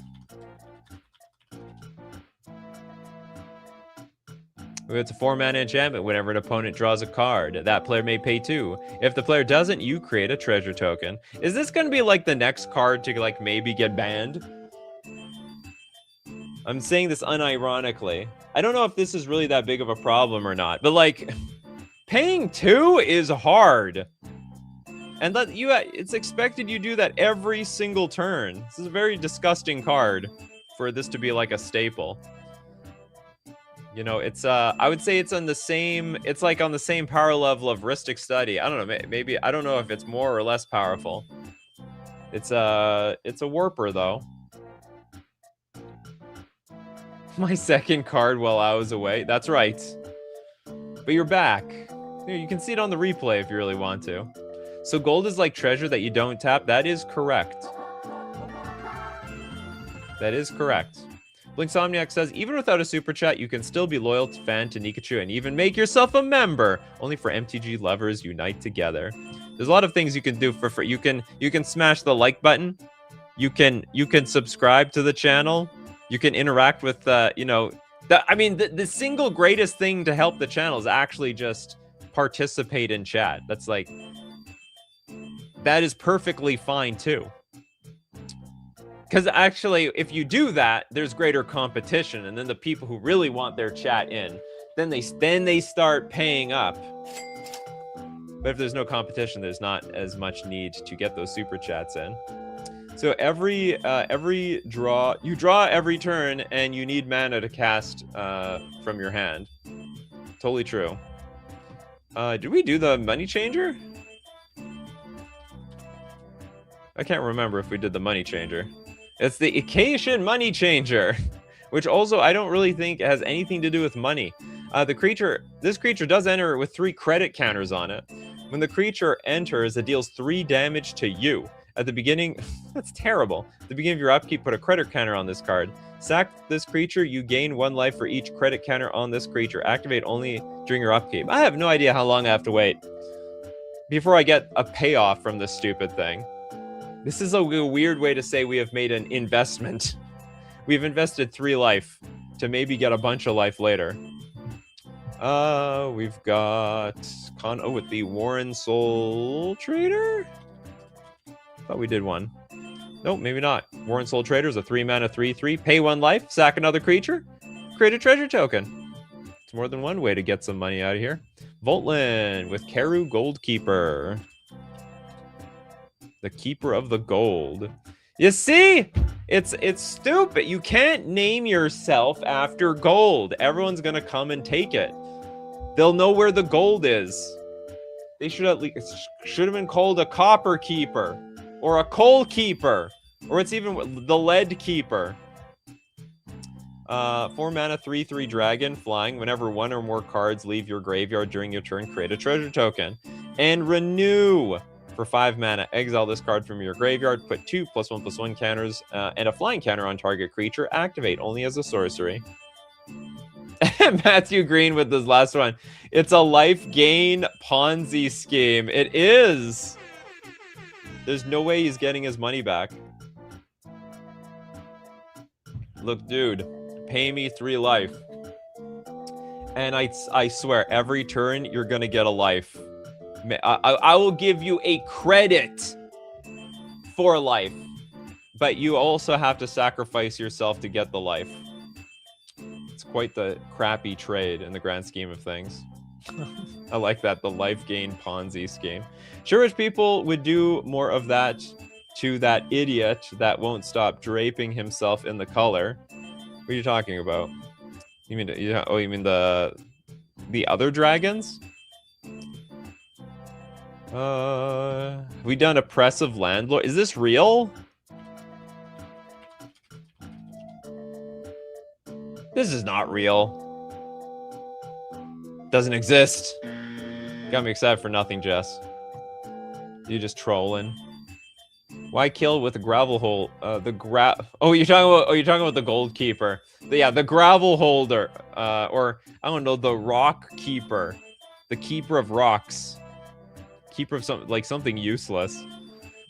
Speaker 1: It's a 4-mana enchantment. Whenever an opponent draws a card, that player may pay 2. If the player doesn't, you create a treasure token. Is this going to be like the next card to like maybe get banned? I'm saying this unironically. I don't know if this is really that big of a problem or not, but like paying 2 is hard. And that it's expected you do that every single turn. This is a very disgusting card for this to be like a staple. You know, it's I would say it's on the same, it's like on the same power level of Ristic Study. I don't know, maybe I don't know if it's more or less powerful. It's a warper though. My second card while I was away. That's right. But you're back. Here, you can see it on the replay if you really want to. So gold is like treasure that you don't tap. That is correct. That is correct. Blinksomniac says, even without a super chat, you can still be loyal fan to Nikachu and even make yourself a member. Only for MTG lovers unite together. There's a lot of things you can do for free. You can smash the like button. You can subscribe to the channel. You can interact with you know, the single greatest thing to help the channel is actually just participate in chat. That's like, that is perfectly fine too. Because actually, if you do that, there's greater competition, and then the people who really want their chat in, then they start paying up. But if there's no competition, there's not as much need to get those super chats in. So every draw, you draw every turn, and you need mana to cast from your hand. Totally true. Did we do the money changer? I can't remember if we did the money changer. It's the Occasion Money Changer, which also I don't really think has anything to do with money. This creature does enter with 3 credit counters on it. When the creature enters, it deals 3 damage to you. At the beginning, that's terrible. At the beginning of your upkeep, put a credit counter on this card. Sack this creature, you gain 1 life for each credit counter on this creature. Activate only during your upkeep. I have no idea how long I have to wait before I get a payoff from this stupid thing. This is a weird way to say we have made an investment. We've invested 3 life to maybe get a bunch of life later. We've got Con with the Warren Soul Trader. Thought we did one. Nope, maybe not. Warren Soul Trader is a 3-mana 3/3. Pay 1 life, sack another creature, create a treasure token. It's more than one way to get some money out of here. Voltland with Karu Goldkeeper. The keeper of the gold. You see? It's stupid. You can't name yourself after gold. Everyone's gonna come and take it. They'll know where the gold is. They should at least should have been called a copper keeper or a coal keeper, or it's even the lead keeper. 4-mana 3/3 dragon flying. Whenever 1 or more cards leave your graveyard during your turn, create a treasure token and renew. For 5 mana, exile this card from your graveyard, put 2 +1/+1 counters and a flying counter on target creature. Activate only as a sorcery. Matthew Green with this last one. It's a life gain Ponzi scheme. It is. There's no way he's getting his money back. Look, dude, pay me 3 life. And I swear, every turn, you're going to get a life. I will give you a credit for life, but you also have to sacrifice yourself to get the life. It's quite the crappy trade in the grand scheme of things. I like that, the life gain Ponzi scheme. Sure, rich people would do more of that to that idiot that won't stop draping himself in the color. What are you talking about? You mean the other dragons? We done oppressive landlord. Is this real? This is not real. Doesn't exist. Got me excited for nothing, Jess. You just trolling. Why kill with a gravel hole? You're talking about the gold keeper. The gravel holder. Or I don't know, the rock keeper. The keeper of rocks. Keeper of something useless.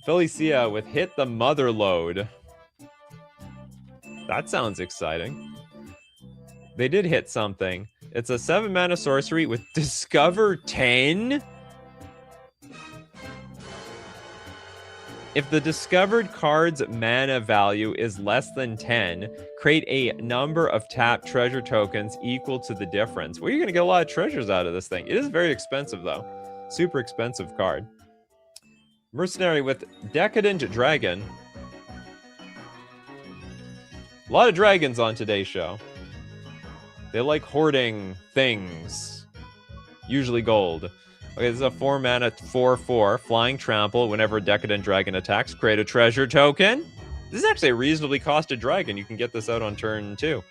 Speaker 1: Felicia with Hit the Mother Load. That sounds exciting. They did hit something. It's a 7-mana sorcery with Discover 10? If the discovered card's mana value is less than 10, create a number of tapped treasure tokens equal to the difference. Well, you're going to get a lot of treasures out of this thing. It is very expensive, though. Super expensive card. Mercenary with Decadent Dragon. A lot of dragons on today's show. They like hoarding things. Usually gold. Okay, this is a 4-mana 4/4 flying trample. Whenever a Decadent Dragon attacks, create a treasure token. This is actually a reasonably costed dragon. You can get this out on turn 2.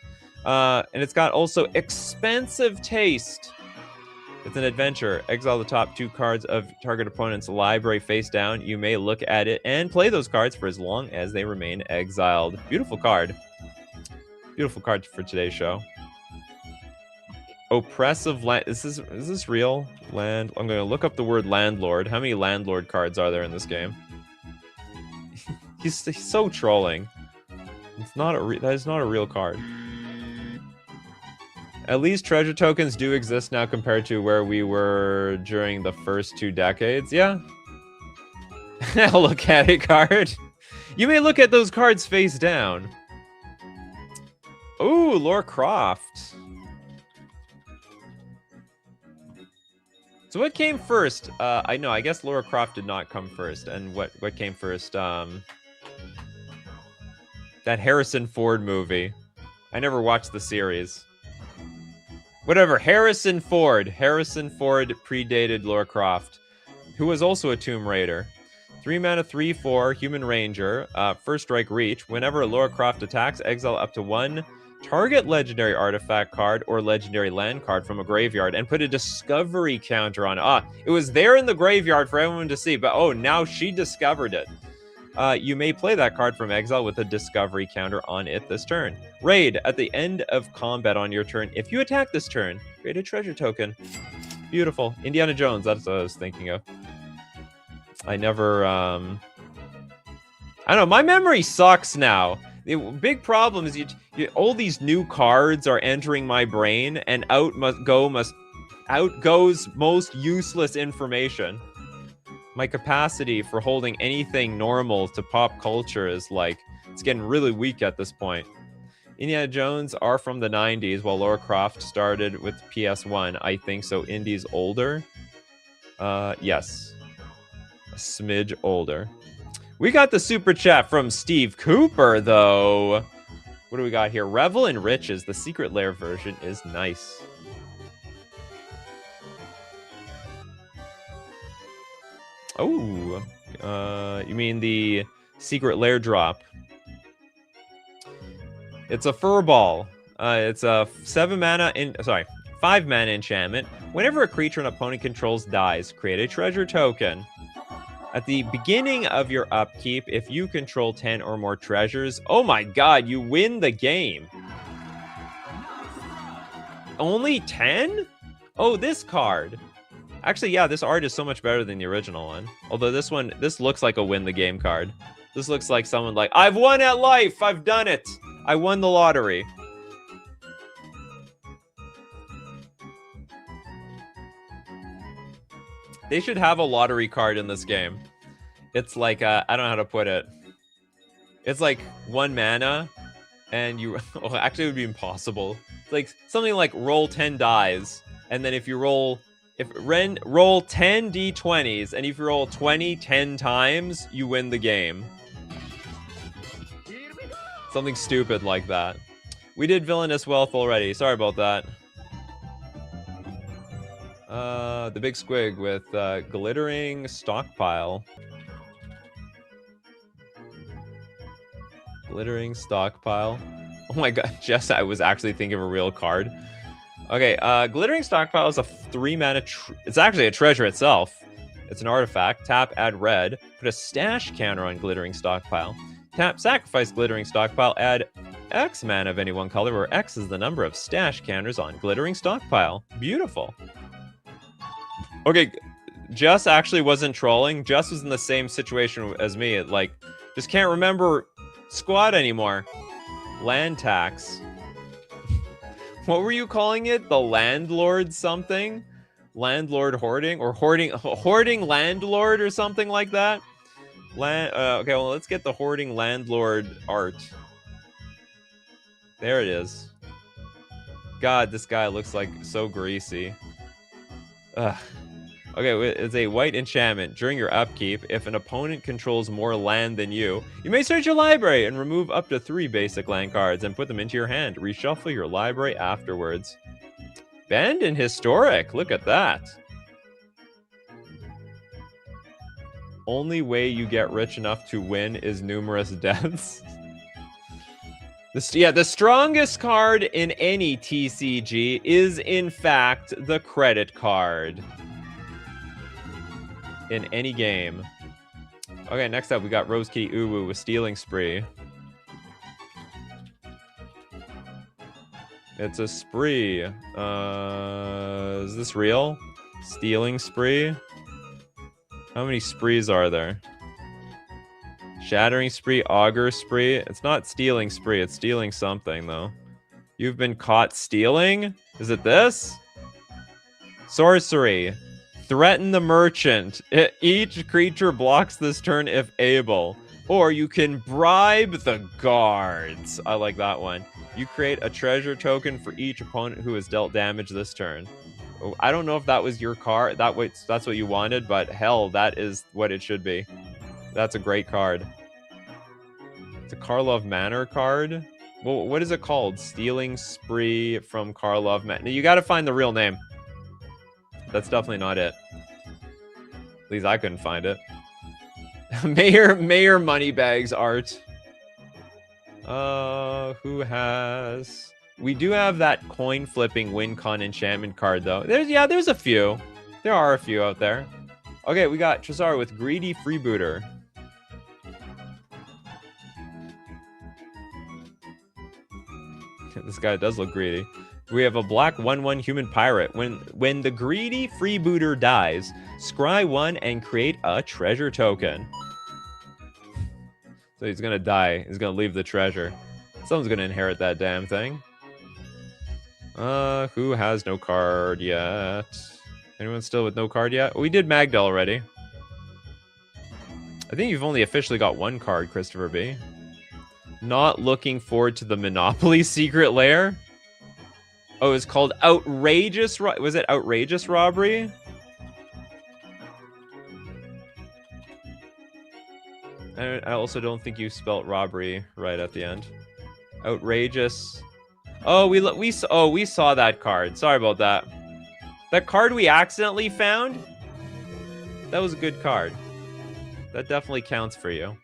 Speaker 1: And it's got also Expensive Taste. It's an adventure. Exile the top 2 cards of target opponent's library face down. You may look at it and play those cards for as long as they remain exiled. Beautiful card. Beautiful card for today's show. Oppressive land. Is this real? Land. I'm going to look up the word landlord. How many landlord cards are there in this game? he's so trolling. It's not that is not a real card. At least treasure tokens do exist now compared to where we were during the first 2 decades. Yeah. I'll look at it card. You may look at those cards face down. Ooh, Lara Croft. So what came first? I know, I guess Lara Croft did not come first. And what came first? That Harrison Ford movie. I never watched the series. Whatever, Harrison Ford. Harrison Ford predated Lara Croft, who was also a Tomb Raider. 3-mana 3/4 Human Ranger. First strike reach. Whenever Lara Croft attacks, exile up to 1 target legendary artifact card or legendary land card from a graveyard and put a discovery counter on it. It was there in the graveyard for everyone to see, but oh, now she discovered it. You may play that card from exile with a discovery counter on it this turn. Raid, at the end of combat on your turn, if you attack this turn, create a treasure token. Beautiful. Indiana Jones, that's what I was thinking of. I never, I don't know, my memory sucks now. The big problem is all these new cards are entering my brain, and out goes most useless information. My capacity for holding anything normal to pop culture is like, it's getting really weak at this point. Indiana Jones are from the 90s, while Lara Croft started with PS1. I think so. Indy's older. Yes. A smidge older. We got the super chat from Steve Cooper, though. What do we got here? Revel in Riches. The Secret Lair version is nice. Oh, you mean the Secret Lair drop? It's a Furball. It's a 5-mana enchantment. Whenever a creature an opponent controls dies, create a treasure token. At the beginning of your upkeep, if you control 10 or more treasures, oh my god, you win the game. Only 10? Oh, this card. Actually, yeah, this art is so much better than the original one. Although this looks like a win the game card. This looks like someone like, I've won at life! I've done it! I won the lottery. They should have a lottery card in this game. It's like, I don't know how to put it. It's like 1 mana, and you... Oh, actually, it would be impossible. It's like something like roll 10 dies, and then if you roll... roll 10 d20s, and if you roll 10 times, you win the game. Something stupid like that. We did Villainous Wealth already. Sorry about that. The big squig with Glittering Stockpile. Glittering Stockpile. Oh my god, Jess, I was actually thinking of a real card. Okay, Glittering Stockpile is a 3-mana... It's actually a treasure itself. It's an artifact. Tap, add red. Put a stash counter on Glittering Stockpile. Tap, sacrifice Glittering Stockpile. Add X mana of any one color, where X is the number of stash counters on Glittering Stockpile. Beautiful. Okay, Jess actually wasn't trolling. Jess was in the same situation as me. It, like, just can't remember squad anymore. Land tax. What were you calling it? The landlord something? Landlord hoarding? Or hoarding landlord or something like that? Okay, well, let's get the hoarding landlord art. There it is. God, this guy looks like so greasy. Ugh. Okay, it's a white enchantment. During your upkeep, if an opponent controls more land than you may search your library and remove up to 3 basic land cards and put them into your hand. Reshuffle your library afterwards. Banned in Historic. Look at that. Only way you get rich enough to win is numerous deaths. The strongest card in any TCG is, in fact, the credit card. In any game. Okay, next up we got Rose Kitty Uwu with Stealing Spree. It's a spree. Is this real? Stealing Spree? How many sprees are there? Shattering Spree, Augur Spree. It's not Stealing Spree, it's stealing something though. You've been caught stealing? Is it this? Sorcery. Threaten the merchant. Each creature blocks this turn if able. Or you can bribe the guards. I like that one. You create a treasure token for each opponent who has dealt damage this turn. I don't know if that was your card. That's what you wanted, but hell, that is what it should be. That's a great card. It's a Karlov Manor card. Well, what is it called? Stealing Spree from Karlov Manor. You got to find the real name. That's definitely not it. At least I couldn't find it. Mayor Moneybags art. Who has... We do have that coin flipping WinCon enchantment card though. There's a few. There are a few out there. Okay, we got Trezor with Greedy Freebooter. This guy does look greedy. We have a black 1/1 human pirate. When the greedy freebooter dies, scry 1 and create a treasure token. So he's gonna die. He's gonna leave the treasure. Someone's gonna inherit that damn thing. Who has no card yet? Anyone still with no card yet? We did Magdal already. I think you've only officially got 1 card, Christopher B. Not looking forward to the Monopoly Secret Lair. Oh, it's called Outrageous... Was it Outrageous Robbery? I also don't think you spelt robbery right at the end. Outrageous... Oh, we saw that card. Sorry about that. That card we accidentally found? That was a good card. That definitely counts for you.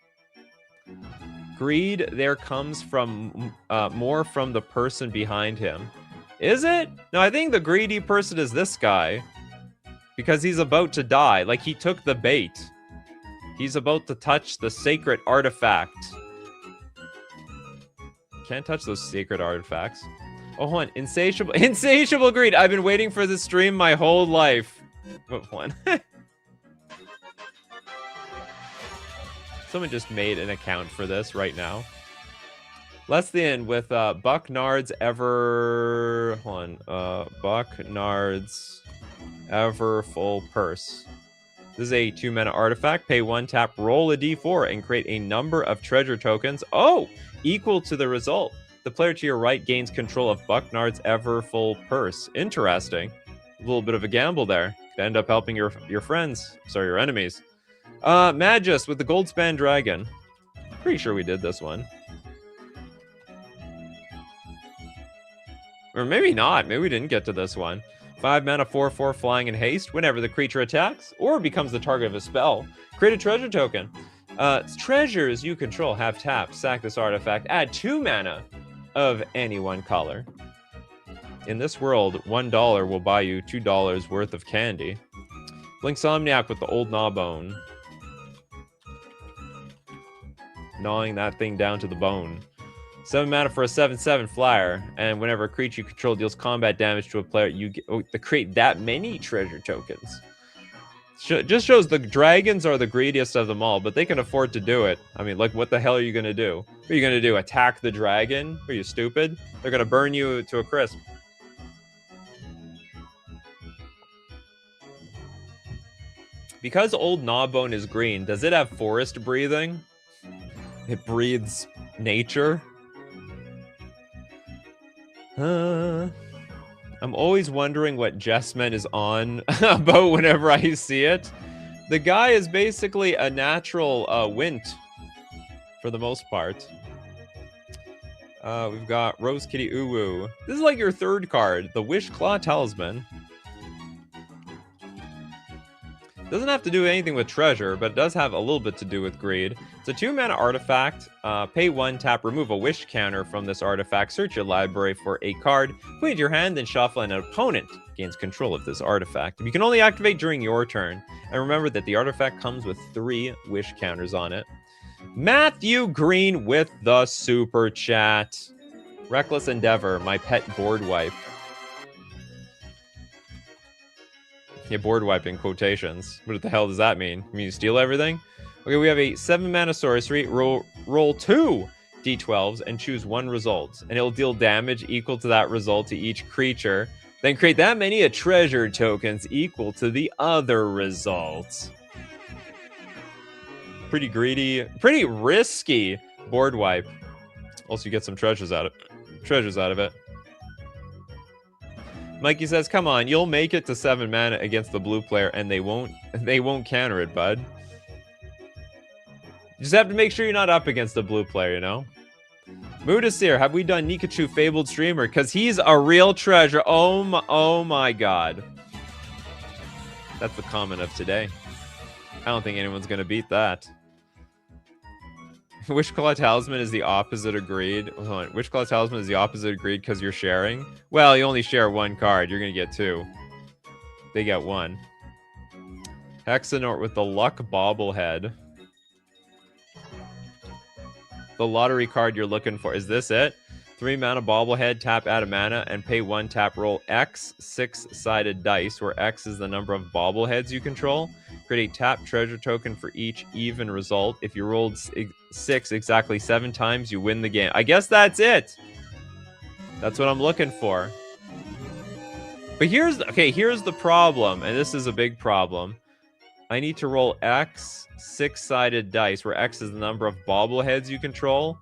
Speaker 1: Greed there comes from more from the person behind him. Is it? No, I think the greedy person is this guy. Because he's about to die. Like, he took the bait. He's about to touch the sacred artifact. Can't touch those sacred artifacts. Oh, hold on. Insatiable greed. I've been waiting for this stream my whole life. What one? Someone just made an account for this right now. Let's end with Bucknard's Ever... Hold on. Bucknard's Ever Full Purse. This is a 2-mana artifact. Pay 1, tap, roll a d4, and create a number of treasure tokens. Oh! Equal to the result. The player to your right gains control of Bucknard's Ever Full Purse. Interesting. A little bit of a gamble there. Could end up helping your friends. Sorry, your enemies. Magus with the Goldspan Dragon. Pretty sure we did this one. Or maybe not. Maybe we didn't get to this one. 5 mana, 4/4 flying and haste. Whenever the creature attacks or becomes the target of a spell, create a treasure token. Treasures you control have tapped. Sack this artifact. Add 2 mana of any one color. In this world, $1 will buy you $2 worth of candy. Blinksomniac with the old Gnawbone. Gnawing that thing down to the bone. 7 mana for a 7/7 flyer, and whenever a creature you control deals combat damage to a player, you get to create that many treasure tokens. Just shows the dragons are the greediest of them all, but they can afford to do it. I mean, like, what the hell are you gonna do? What are you gonna do? Attack the dragon? Are you stupid? They're gonna burn you to a crisp. Because Old Gnawbone is green, does it have forest breathing? It breathes nature? I'm always wondering what Jessman is on about whenever I see it. The guy is basically a natural wint for the most part. We've got Rose Kitty Uwu. This is like your third card, the Wish Claw Talisman. Doesn't have to do anything with treasure, but it does have a little bit to do with greed. It's a 2-mana artifact. Pay 1, tap, remove a wish counter from this artifact. Search your library for a card. Put it in your hand, then shuffle, and an opponent gains control of this artifact. You can only activate during your turn. And remember that the artifact comes with 3 wish counters on it. Matthew Green with the super chat. Reckless Endeavor, my pet board wipe. Yeah, board wiping quotations. What the hell does that mean? You mean you steal everything? Okay, we have a 7-mana sorcery. Roll 2 d12s and choose 1 result. And it'll deal damage equal to that result to each creature. Then create that many treasure tokens equal to the other results. Pretty greedy, pretty risky board wipe. Also, you get some treasures out of it. Mikey says, "Come on, you'll make it to 7 mana against the blue player, and they won't counter it, bud. You just have to make sure you're not up against the blue player, you know." Mudasir, have we done Nikachu Fabled Streamer? Because he's a real treasure. Oh my god. That's the comment of today. I don't think anyone's gonna beat that. Wishclaw Talisman is the opposite of greed. Hold on. Wishclaw Talisman is the opposite of greed because you're sharing. Well, you only share 1 card. You're going to get 2. They get 1. Hexanort with the Luck Bobblehead. The lottery card you're looking for. Is this it? 3 mana Bobblehead, tap, add a mana, and pay 1, tap, roll X 6-sided dice, where X is the number of Bobbleheads you control. Create a tap treasure token for each even result. If you rolled 6 exactly 7 times, you win the game. I guess that's it. That's what I'm looking for. But here's the problem, and this is a big problem. I need to roll X 6-sided dice, where X is the number of Bobbleheads you control.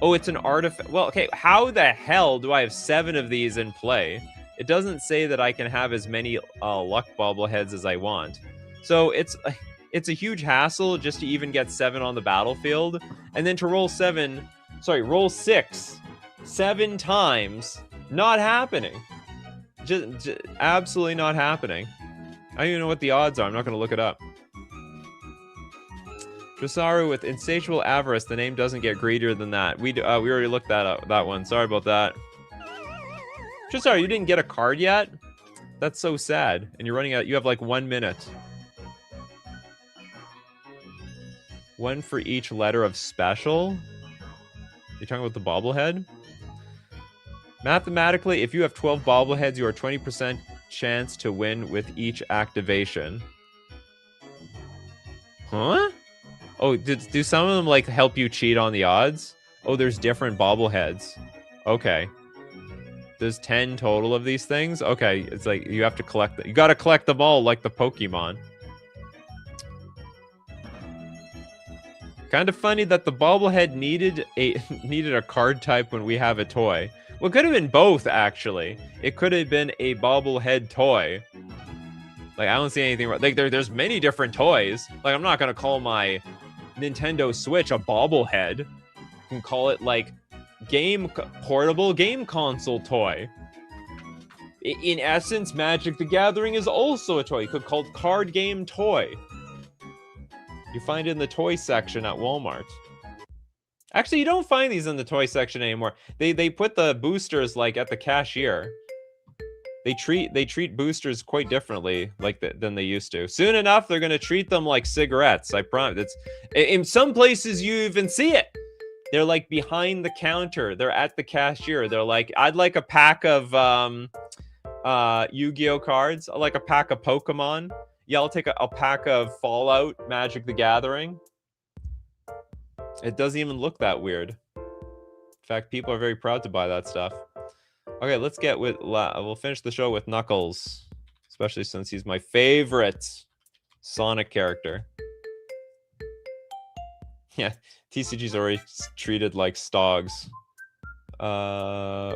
Speaker 1: Oh, it's an artifact. Well, okay, how the hell do I have 7 of these in play? It doesn't say that I can have as many luck bobbleheads as I want. So it's a huge hassle just to even get 7 on the battlefield. And then to roll 6 7 times, not happening. Just absolutely not happening. I don't even know what the odds are. I'm not going to look it up. Drosaru with insatiable avarice. The name doesn't get greedier than that. We already looked that one. Sorry about that. Drosaru, you didn't get a card yet? That's so sad. And you're running out. You have like 1 minute. 1 for each letter of special. You're talking about the bobblehead? Mathematically, if you have 12 bobbleheads, you are 20% chance to win with each activation. Huh? Oh, do some of them like help you cheat on the odds? Oh, there's different bobbleheads. Okay. There's 10 total of these things? Okay, it's like you have to collect them. You gotta collect them all like the Pokemon. Kind of funny that the bobblehead needed a card type when we have a toy. Well, it could have been both, actually. It could have been a bobblehead toy. Like, I don't see anything wrong. Like, there's many different toys. Like, I'm not gonna call my Nintendo Switch a bobblehead. You can call it, like, portable game console toy. In essence, Magic the Gathering is also a toy. You could call it card game toy. You find it in the toy section at Walmart. Actually, you don't find these in the toy section anymore. They put the boosters like at the cashier. They treat boosters quite differently than they used to. Soon enough, they're gonna treat them like cigarettes. I promise. It's in some places you even see it. They're like behind the counter. They're at the cashier. They're like, I'd like a pack of Yu-Gi-Oh cards. I'd like a pack of Pokemon. Yeah, I'll take a pack of Fallout Magic the Gathering. It doesn't even look that weird. In fact, people are very proud to buy that stuff. Okay, let's get with... we'll finish the show with Knuckles. Especially since he's my favorite Sonic character. Yeah, TCG's already treated like Stogs.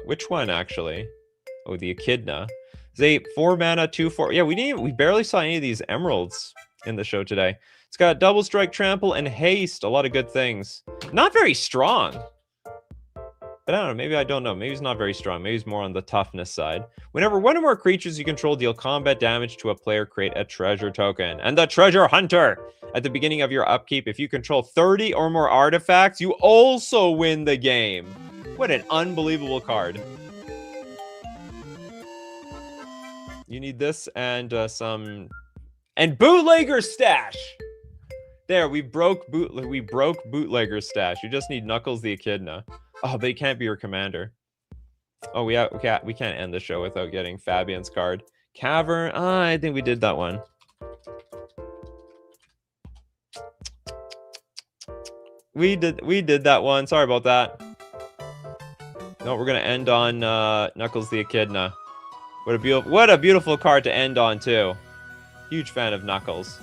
Speaker 1: Which one, actually? Oh, the Echidna. It's 4 mana, 2/4. Yeah, we barely saw any of these emeralds in the show today. It's got double strike, trample, and haste. A lot of good things. Not very strong. But I don't know, maybe I don't know. Maybe he's not very strong. Maybe he's more on the toughness side. Whenever one or more creatures you control deal combat damage to a player, create a treasure token. And the treasure hunter! At the beginning of your upkeep, if you control 30 or more artifacts, you also win the game. What an unbelievable card. You need this and some... And Bootlegger's Stash! There, we broke Bootlegger's Stash. You just need Knuckles the Echidna. Oh, but he can't be your commander. Oh, we can't end the show without getting Fabian's card. Cavern. I think we did that one. We did that one. Sorry about that. No, we're gonna end on Knuckles the Echidna. What a beautiful card to end on too. Huge fan of Knuckles.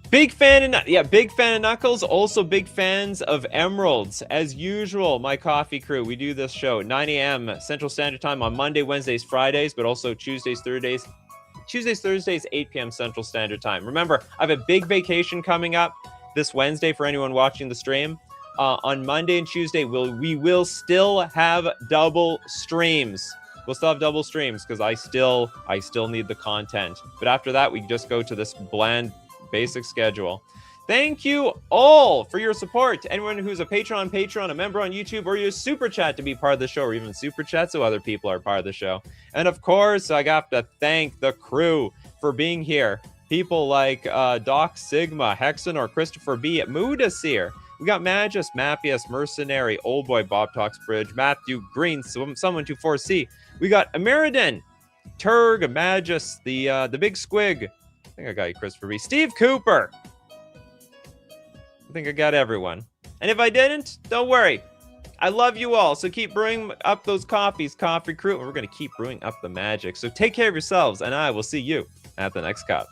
Speaker 1: Big fan of Knuckles. Also big fans of Emeralds. As usual, my coffee crew, we do this show 9 a.m. Central Standard Time on Monday, Wednesdays, Fridays, but also Tuesdays, Thursdays, 8 p.m. Central Standard Time. Remember, I have a big vacation coming up this Wednesday for anyone watching the stream. On Monday and Tuesday, we will still have double streams. We'll still have double streams because I still need the content. But after that, we just go to this bland basic schedule. Thank you all for your support. Anyone who's a patron on Patreon, a member on YouTube, or you super chat to be part of the show, or even super chat so other people are part of the show. And of course, I have to thank the crew for being here. People like Doc Sigma, Hexenor, Christopher B, Moodasir. We got Magus, Mappius, Mercenary, Old Boy, Bob Talks Bridge, Matthew Green, someone to 4C. We got Ameridan, Turg, Magus, the Big Squig. I think I got you, Christopher B. Steve Cooper. I think I got everyone. And if I didn't, don't worry. I love you all. So keep brewing up those coffees, Coffee Crew. And we're going to keep brewing up the magic. So take care of yourselves. And I will see you at the next cup.